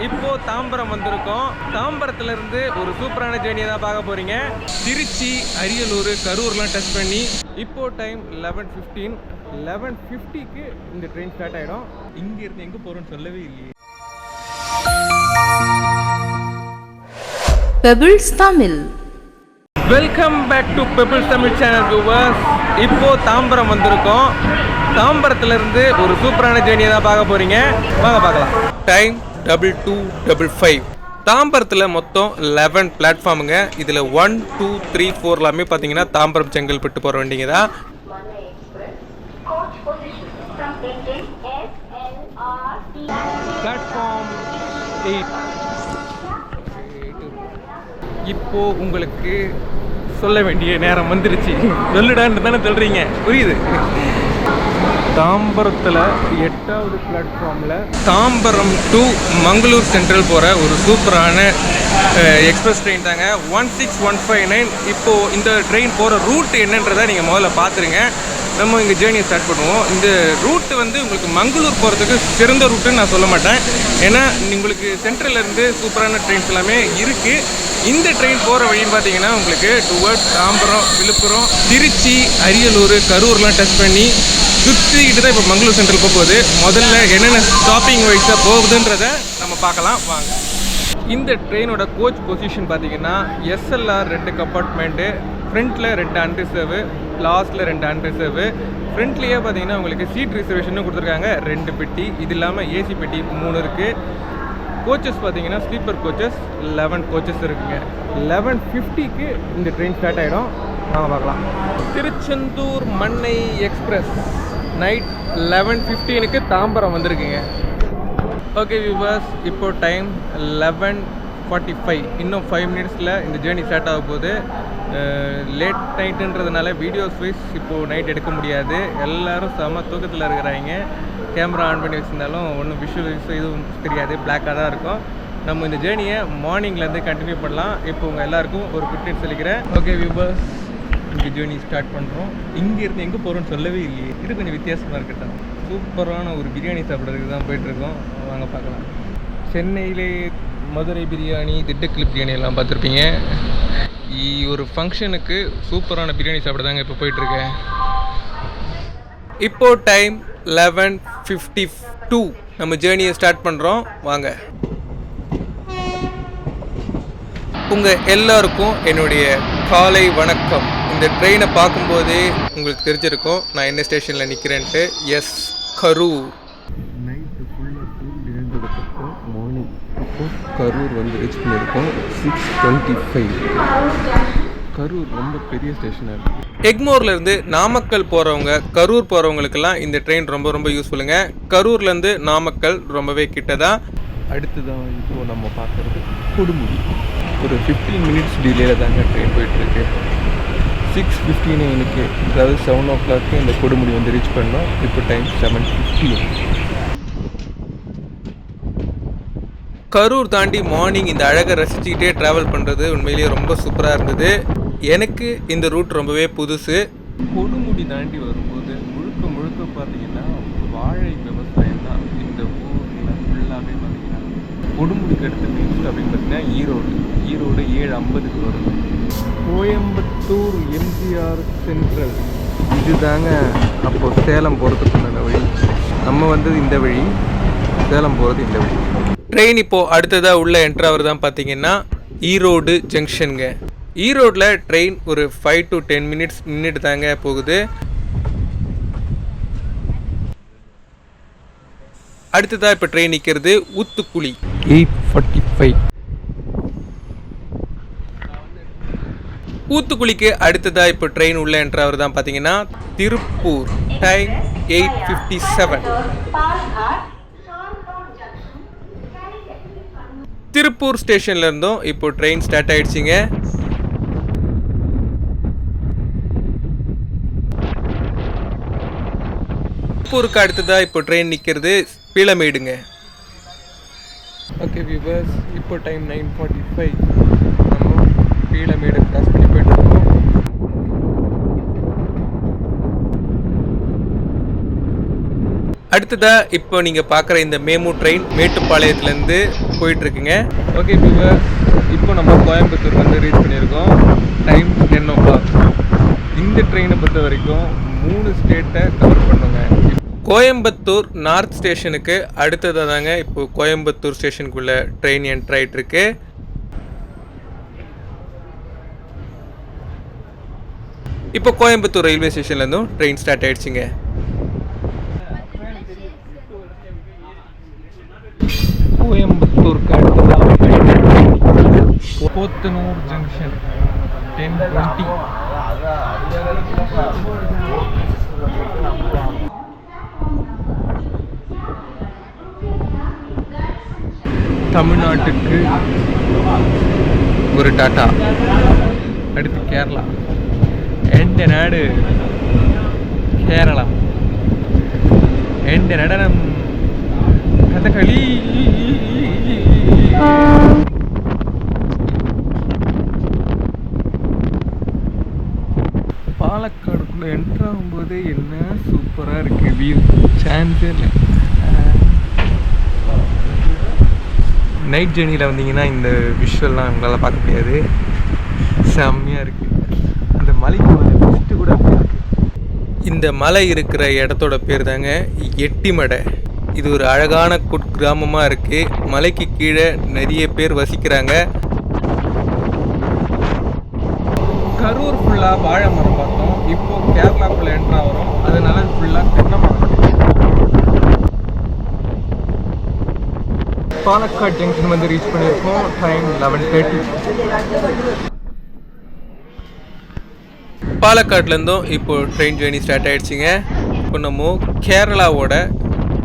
இப்போ தாம்பரம் வந்திருக்கோம். தாம்பரத்துல இருந்து ஒரு சூப்பரான ஜேர்னியை தான் பார்க்க போறீங்க. திருச்சி, அரியலூர், கரூர்லாம் டச் பண்ணி இப்போ டைம் 11:15. 11:50க்கு இந்த ட்ரெயின் ஸ்டார்ட் ஆயிடும். இங்க இருந்து எங்க போறோம்னு சொல்லவே இல்லையே. Pebbles Tamil. Welcome back to Pebbles Tamil channel viewers. இப்போ தாம்பரம் வந்திருக்கோம். தாம்பரத்துல இருந்து ஒரு சூப்பரான ஜேர்னியை தான் பார்க்க போறீங்க. வாங்க பார்க்கலாம். டைம் 22:55. தாம்பரத்தில் மொத்தம் 11 பிளாட்ஃபார்முங்க. இதில் 1, 2, 3, 4 எல்லாமே பார்த்தீங்கன்னா தாம்பரம் செங்கல்பட்டு போகிற வண்டிங்க தான். பிளாட்ஃபார்ம் 8. இப்போ உங்களுக்கு சொல்ல வேண்டிய நேரம் வந்துருச்சு. சொல்லுடான்னு தானே சொல்கிறீங்க, புரியுது. தாம்பரத்தில் 8வது பிளாட்ஃபார்மில் தாம்பரம் டு மங்களூர் சென்ட்ரல் போகிற ஒரு சூப்பரான எக்ஸ்பிரஸ் ட்ரெயின் தாங்க 16159. இப்போது இந்த ட்ரெயின் போகிற ரூட் என்னன்றதை நீங்கள் முதல்ல பார்த்துருங்க. நம்ம இங்கே ஜேர்னியை ஸ்டார்ட் பண்ணுவோம். இந்த ரூட்டு வந்து உங்களுக்கு மங்களூர் போகிறதுக்கு சிறந்த ரூட்டுன்னு நான் சொல்ல மாட்டேன். ஏன்னா உங்களுக்கு சென்ட்ரல்லேருந்து சூப்பரான ட்ரெயின்ஸ் எல்லாமே இருக்குது. இந்த ட்ரெயின் போகிற வழின்னு பார்த்தீங்கன்னா உங்களுக்கு டுவர்ட்ஸ் தாம்பரம், விழுப்புரம், திருச்சி, அரியலூர், கரூர்லாம் டச் பண்ணி சுற்றிக்கிட்டு தான் இப்போ மங்களூர் சென்ட்ரல் போகுது. முதல்ல என்னென்ன ஸ்டாப்பிங் வைஸாக போகுதுன்றதை நம்ம பார்க்கலாம் வாங்க. இந்த ட்ரெயினோட கோச் பொசிஷன் பார்த்தீங்கன்னா எஸ்எல்ஆர் 2 கம்பார்ட்மெண்ட்டு, ஃப்ரண்ட்டில் 2 அன்ரிசர்வு, லாஸ்ட்டில் 2 அன்ரிசர்வு. ஃப்ரண்ட்லேயே பார்த்தீங்கன்னா உங்களுக்கு சீட் ரிசர்வேஷனும் கொடுத்துருக்காங்க 2 பெட்டி. இது இல்லாமல் ஏசி பெட்டி 3 இருக்குது. கோச்சஸ் பார்த்தீங்கன்னா ஸ்லீப்பர் கோச்சஸ் 11 கோச்சஸ் இருக்குங்க. 11:50க்கு இந்த ட்ரெயின் ஸ்டார்ட் ஆகிடும். நாங்கள் பார்க்கலாம். திருச்செந்தூர் மண்ணை எக்ஸ்பிரஸ் நைட் 11:15க்கு தாம்பரம் வந்திருக்குங்க. ஓகே வியூவர்ஸ், இப்போ டைம் 11:45. இன்னும் 5 மினிட்ஸில் இந்த ஜேர்னி ஸ்டார்ட் ஆக போகுது. லேட் நைட்டுன்றதுனால வீடியோஸ் வைஸ் இப்போது நைட் எடுக்க முடியாது. எல்லோரும் செம தூக்கத்தில் இருக்கிறாங்க. கேமரா ஆன் பண்ணி வச்சுருந்தாலும் ஒன்றும் விஷுவல்ஸ் எதுவும் தெரியாது, பிளாக்காக தான் இருக்கும். நம்ம இந்த ஜேர்னியை மார்னிங்லேருந்து கண்டினியூ பண்ணலாம். இப்போ உங்கள் எல்லாருக்கும் ஒரு குட் நைட் சொல்லிக்கிறேன். ஓகே வியூவர்ஸ், இங்கே ஜேர்னி ஸ்டார்ட் பண்ணுறோம். இங்கேருந்து எங்கே போகிறோன்னு சொல்லவே இல்லையே. இது கொஞ்சம் வித்தியாசமாக இருக்கட்டும். சூப்பரான ஒரு பிரியாணி சாப்பிட்றதுக்கு தான் போயிட்டுருக்கோம். வாங்க பார்க்கலாம். சென்னையிலே மதுரை பிரியாணி, திண்டுக்கல் பிரியாணி எல்லாம் பார்த்துருப்பீங்க. ஒரு ஃபங்க்ஷனுக்கு சூப்பரான பிரியாணி சாப்பிட தாங்க இப்போ போயிட்டுருக்கேன். இப்போது டைம் 11:52. நம்ம ஜேர்னியை ஸ்டார்ட் பண்ணுறோம் வாங்க. உங்கள் எல்லாருக்கும் என்னுடைய காலை வணக்கம். இந்த ட்ரெயினை பார்க்கும்போதே உங்களுக்கு தெரிஞ்சிருக்கும் நான் என்ன ஸ்டேஷனில் நிற்கிறேன்ட்டு. எஸ், கரூர். நைட்டு ஃபுல்லாக தூங்கி எழுந்ததுக்கப்புறம் மார்னிங் அப்போ கரூர் வந்து ரீச் பண்ணியிருக்கோம். 6:25. கரூர் ரொம்ப பெரிய ஸ்டேஷனாக இருக்குது. எக்மோர்லேருந்து நாமக்கல் போகிறவங்க, கரூர் போகிறவங்களுக்கெல்லாம் இந்த ட்ரெயின் ரொம்ப யூஸ்ஃபுல்லுங்க. கரூர்லேருந்து நாமக்கல் ரொம்பவே கிட்ட தான். அடுத்ததான் இப்போது நம்ம பார்க்குறது கொடுமுடி. ஒரு 15 மினிட்ஸ் டிலேயில் தாங்க ட்ரெயின் போயிட்டுருக்கு. 6:59க்கு, அதாவது 7 o'clock இந்த கொடுமுடி வந்து ரீச் பண்ணோம். இப்போ டைம் 7:15. கரூர் தாண்டி மார்னிங் இந்த அழகை ரசிச்சுக்கிட்டே ட்ராவல் பண்ணுறது உண்மையிலேயே ரொம்ப சூப்பராக இருந்தது. எனக்கு இந்த ரூட் ரொம்பவே புதுசு. கொடுமுடி தாண்டி வரும்போது முழுக்க பார்த்தீங்கன்னா வாழை விவசாயம் தான் இந்த ஊரில் ஃபுல்லாகவே பார்த்தீங்கன்னா. கொடுமுடிக்கு அடுத்து நெக்ஸ்ட் அப்படின்னு பார்த்தீங்கன்னா ஈரோடு 7:50க்கு வருது. கோயம்புத்தூர் எம்ஜிஆர் சென்ட்ரல் இது தாங்க அப்போது சேலம் போகிறதுக்குண்டான வழி. நம்ம வந்தது இந்த வழி, சேலம் போகிறது இந்த வழி. ட்ரெயின் இப்போது அடுத்ததாக உள்ள என்ட்ராவர் தான் பார்த்தீங்கன்னா ஈரோடு ஜங்ஷனுங்க. ஈரோடில் ட்ரெயின் ஒரு 5 to 10 மினிட்ஸ் நின்றுட்டு தாங்க போகுது. அடுத்ததாக இப்போ ட்ரெயின் நிற்கிறது ஊத்துக்குளி 8:45. ஊத்துக்குளிக்கு அடுத்ததாக இப்போ ட்ரெயின் உள்ள என்ட்ராவர் தான் பார்த்தீங்கன்னா திருப்பூர். டைம் 8:57. திருப்பூர் ஸ்டேஷன்ல இருந்தும் இப்போ ட்ரெயின் ஸ்டார்ட் ஆயிடுச்சுங்க. திருப்பூருக்கு அடுத்ததா இப்போ ட்ரெயின் நிற்கிறது பீளமேடுங்க. ஓகே வியூவர்ஸ், இப்போ டைம் 9:45. நம்ம பீளமேடு கிராஸ் பண்ணி போயிட்டு இருக்கோம். அடுத்ததா இப்போ நீங்கள் பார்க்குற இந்த மேமு ட்ரெயின் மேட்டுப்பாளையத்துலேருந்து போயிட்டுருக்குங்க. ஓகே இப்போ நம்ம கோயம்புத்தூர் வந்து ரீச் பண்ணியிருக்கோம். Time 10 o'clock. இந்த ட்ரெயினை பொறுத்த வரைக்கும் 3 ஸ்டேட்டை கவர் பண்ணுங்க. கோயம்புத்தூர் நார்த் ஸ்டேஷனுக்கு அடுத்ததாக தாங்க இப்போ கோயம்புத்தூர் ஸ்டேஷனுக்குள்ளே ட்ரெயின் என்ட்ரு ஆகிட்டுருக்கு. இப்போ கோயம்புத்தூர் ரயில்வே ஸ்டேஷன்லேருந்தும் ட்ரெயின் ஸ்டார்ட் ஆகிடுச்சிங்க. கோயம்புத்தூருக்கு அடுத்ததாக போத்தனூர் ஜங்ஷன் 10:20. தமிழ்நாட்டுக்கு ஒரு டாட்டா. அடுத்து கேரளா. எந்த நாடு? கேரளா. எந்த நடனம்? கதகளி. பாலக்காடுக்குள்ளே என்ட்ரு ஆகும்போது என்ன சூப்பராக இருக்குது வியூ. சான்ஸே இல்லை. நைட் ஜேர்னியில் வந்தீங்கன்னா இந்த விஷுவல்லாம் உங்களால் பார்க்க முடியாது. செம்மையாக இருக்குது. அந்த மலைக்கு வந்து பெஸ்ட்டு கூட அப்படி இருக்குது. இந்த மலை இருக்கிற இடத்தோட பேர் தாங்க எட்டிமடை. இது ஒரு அழகான குக்கிராமமாக இருக்குது. மலைக்கு கீழே நிறைய பேர் வசிக்கிறாங்க. கரூர் ஃபுல்லாக வாழை மரம் பார்த்தோம். இப்போது கேரளாக்குள்ளே என்ட்ரா வரும். அதனால ஃபுல்லாக தென்னை மரம். பாலக்காடு ஜங்ஷன் வந்து ரீச் பண்ணியிருக்கோம். டைம் 11:30. பாலக்காட்லேருந்தும் இப்போது ட்ரெயின் ஜேர்னி ஸ்டார்ட் ஆகிடுச்சிங்க. இப்போ நம்ம கேரளாவோட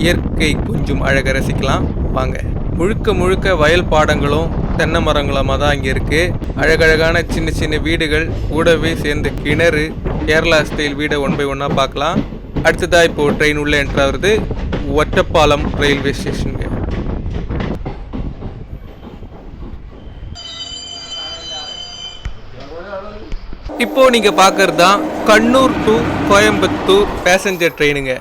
இயற்கை கொஞ்சம் அழகை ரசிக்கலாம் வாங்க. முழுக்க முழுக்க வயல் பாடங்களும் தென்னை மரங்களுமாக தான் இங்கே இருக்குது. அழகழகான சின்ன சின்ன வீடுகள் கூடவே சேர்ந்த கிணறு. கேரளா ஸ்டைல் வீடை 1 by 1 பார்க்கலாம். அடுத்ததாக இப்போது ட்ரெயின் உள்ளே என்ட்ரு ஆகுறது ஒட்டப்பாலம் ரயில்வே ஸ்டேஷனுங்க. இப்போது நீங்கள் பார்க்குறது தான் கண்ணூர் டு கோயம்புத்தூர் பேசஞ்சர் ட்ரெயினுங்க.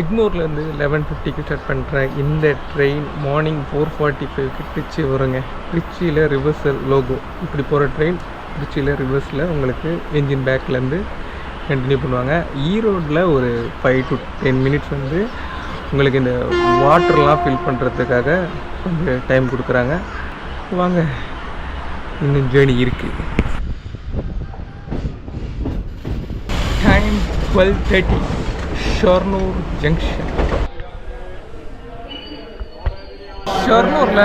எக்மோர்லேருந்து 11:50க்கு ஸ்டார்ட் பண்ணுறேன். இந்த ட்ரெயின் மார்னிங் 4:45க்கு திருச்சி வருங்க. திருச்சியில் ரிவர்சல் லோகோ இப்படி போகிற ட்ரெயின் திருச்சியில் ரிவர்ஸில் உங்களுக்கு என்ஜின் பேக்லேருந்து கண்டினியூ பண்ணுவாங்க. ஈரோடில் ஒரு 5 to 10 minutes வந்து உங்களுக்கு இந்த வாட்டர்லாம் ஃபில் பண்ணுறதுக்காக கொஞ்சம் டைம் கொடுக்குறாங்க. வாங்க, இன்னும் ஜேர்னி இருக்குது. டைம் 12:30. ஷொர்ணூர் ஜங்ஷன். ஷொர்ணூரில்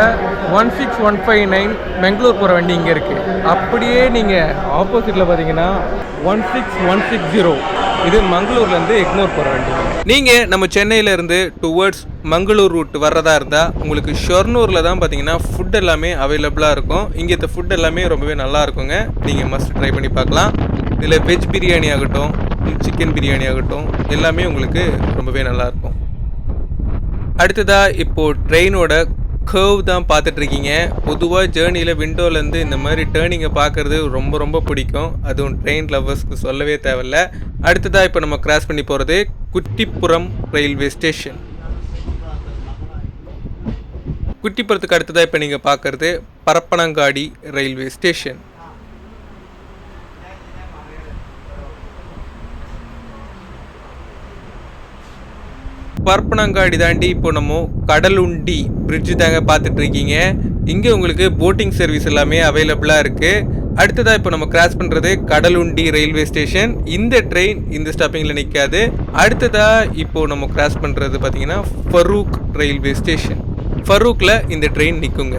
16159 பெங்களூர் போகிற வண்டி இங்கே இருக்குது. அப்படியே நீங்கள் ஆப்போசிட்டில் பார்த்தீங்கன்னா 16160 இது மங்களூர்லேருந்து எக்மோர் போகிற வண்டி. நீங்கள் நம்ம சென்னையிலேருந்து டுவர்ட்ஸ் மங்களூர் ரூட் வர்றதா இருந்தால் உங்களுக்கு ஷொர்ணூரில் தான் பார்த்தீங்கன்னா ஃபுட் எல்லாமே அவைலபிளாக இருக்கும். இங்கே இந்த ஃபுட் எல்லாமே ரொம்பவே நல்லா இருக்குங்க. நீங்கள் மஸ்ட் ட்ரை பண்ணி பார்க்கலாம். இதில் வெஜ் பிரியாணி ஆகட்டும், சிக்கன் பிரியாணி ஆகட்டும், எல்லாமே உங்களுக்கு ரொம்பவே நல்லாயிருக்கும். அடுத்ததாக இப்போது ட்ரெயினோட கர்வ் தான் பார்த்துட்ருக்கீங்க. பொதுவாக ஜேர்னியில் விண்டோலேருந்து இந்த மாதிரி டேர்னிங்கை பார்க்குறது ரொம்ப ரொம்ப பிடிக்கும். அதுவும் ட்ரெயின் லவ்வர்ஸ்க்கு சொல்லவே தேவையில்ல. அடுத்ததாக இப்போ நம்ம கிராஸ் பண்ணி போகிறது குட்டிப்புறம் ரயில்வே ஸ்டேஷன். குட்டிப்புறத்துக்கு அடுத்ததாக இப்போ நீங்கள் பார்க்குறது பரப்பனங்காடி ரயில்வே ஸ்டேஷன். பரப்பனங்காடி தாண்டி இப்போ நம்ம கடலுண்டி பிரிட்ஜு தாங்க பார்த்துட்ருக்கீங்க. இங்கே உங்களுக்கு போட்டிங் சர்வீஸ் எல்லாமே அவைலபிளாக இருக்குது. அடுத்ததாக இப்போ நம்ம கிராஸ் பண்ணுறது கடலுண்டி ரயில்வே ஸ்டேஷன். இந்த ட்ரெயின் இந்த ஸ்டாப்பிங்கில் நிற்காது. அடுத்ததாக இப்போது நம்ம கிராஸ் பண்ணுறது பார்த்திங்கன்னா ஃபரூக் ரயில்வே ஸ்டேஷன். ஃபரூக்கில் இந்த ட்ரெயின் நிற்குங்க.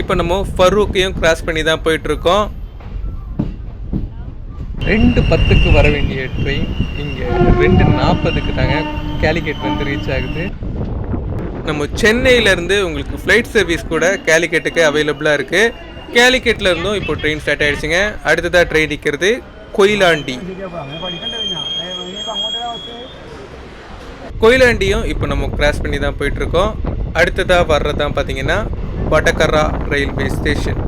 இப்போ நம்ம ஃபரூக்கையும் கிராஸ் பண்ணி தான் போயிட்டுருக்கோம். 2:10க்கு வர வேண்டிய ட்ரெயின் இங்கே 2:40க்கு தாங்க கேலிக்கட் வந்து ரீச் ஆகுது. நம்ம சென்னையிலேருந்து உங்களுக்கு ஃப்ளைட் சர்வீஸ் கூட கேலிக்கட்டுக்கு அவைலபிளாக இருக்குது. கேலிக்கட்டில் இருந்தும் இப்போ ட்ரெயின் ஸ்டார்ட் ஆகிடுச்சிங்க. அடுத்ததாக ட்ரெயின் நிற்கிறது கொயிலாண்டி. கொயிலாண்டியும் இப்போ நம்ம கிராஸ் பண்ணி தான் போயிட்டுருக்கோம். அடுத்ததாக வர்றது தான் பார்த்தீங்கன்னா Vadakara railway station.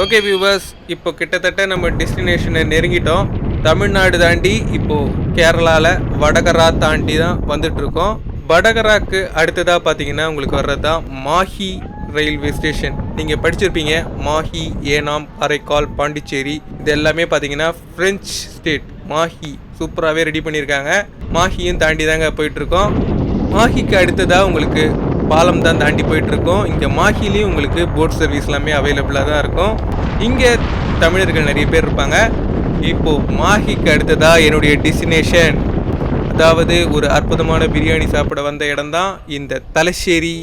Okay viewers, இப்போ கிட்டத்தட்ட நம்ம டெஸ்டினேஷனை நெருங்கிட்டோம். தமிழ்நாடு தாண்டி இப்போது கேரளாவில் வடகரா தாண்டி தான் வந்துட்டுருக்கோம். வடகராக்கு அடுத்ததாக பார்த்தீங்கன்னா உங்களுக்கு வர்றது தான் மாஹி ரயில்வே ஸ்டேஷன். நீங்கள் படிச்சிருப்பீங்க மாஹி, ஏனாம், காரைக்கால், பாண்டிச்சேரி, இது எல்லாமே பார்த்தீங்கன்னா ஃப்ரெஞ்ச் ஸ்டேட். மாஹி சூப்பராகவே ரெடி பண்ணியிருக்காங்க. மாஹியும் தாண்டி தாங்க போயிட்டுருக்கோம். மாஹிக்கு அடுத்ததாக உங்களுக்கு பாலம் தான் தாண்டி போயிட்டுருக்கோம். இங்கே மாஹிலையும் உங்களுக்கு போட் சர்வீஸ் எல்லாமே அவைலபிளாக தான் இருக்கும். இங்கே தமிழர்கள் நிறைய பேர் இருப்பாங்க. இப்போது மாஹிக்கு அடுத்ததாக என்னுடைய டெஸ்டினேஷன், அதாவது ஒரு அற்புதமான பிரியாணி சாப்பிட வந்த இடம் தான் இந்த தலശ്ശേരി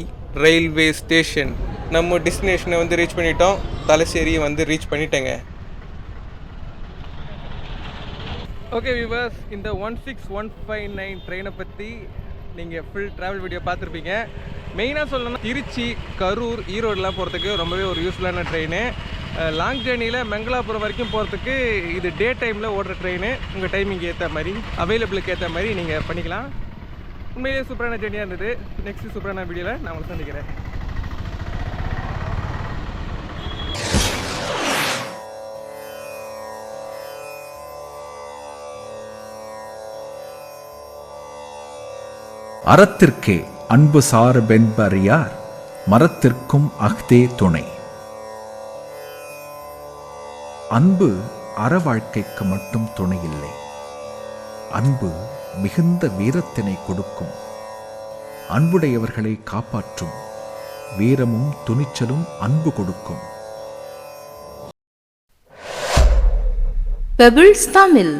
ரயில்வே ஸ்டேஷன். நம்ம டெஸ்டினேஷனை வந்து ரீச் பண்ணிட்டோம். தலശ്ശേரியை வந்து ரீச் பண்ணிட்டேங்க. ஓகே வியூவர்ஸ், இந்த 16159 ட்ரெயினை பற்றி நீங்கள் ஃபுல் ட்ராவல் வீடியோ பார்த்துருப்பீங்க. மெயினாக சொல்லணும்னா திருச்சி, கரூர், ஈரோடுலாம் போகிறதுக்கு ரொம்பவே ஒரு யூஸ்ஃபுல்லான ட்ரெயின். லாங் ஜேர்னியில் மங்களாபுரம் வரைக்கும் போகிறதுக்கு இது டே டைமில் ஓடுற ட்ரெயின். உங்கள் டைமிங் ஏற்ற மாதிரி, அவைலபிளுக்கு ஏற்ற மாதிரி நீங்கள் பண்ணிக்கலாம். உண்மையிலேயே சூப்பரான ஜேர்னியாக இருந்தது. நெக்ஸ்ட் சூப்பரான வீடியோவில் நான் உங்களை சந்திக்கிறேன். அறத்திற்கே அன்பு சார்பென்பறியார், மரத்திற்கும் அஃதே துணை. அன்பு அற வாழ்க்கைக்கு மட்டும் துணை இல்லை. அன்பு மிகுந்த வீரத்தினை கொடுக்கும். அன்புடையவர்களை காப்பாற்றும் வீரமும் துணிச்சலும் அன்பு கொடுக்கும். பெபிள்ஸ் தமிழ்.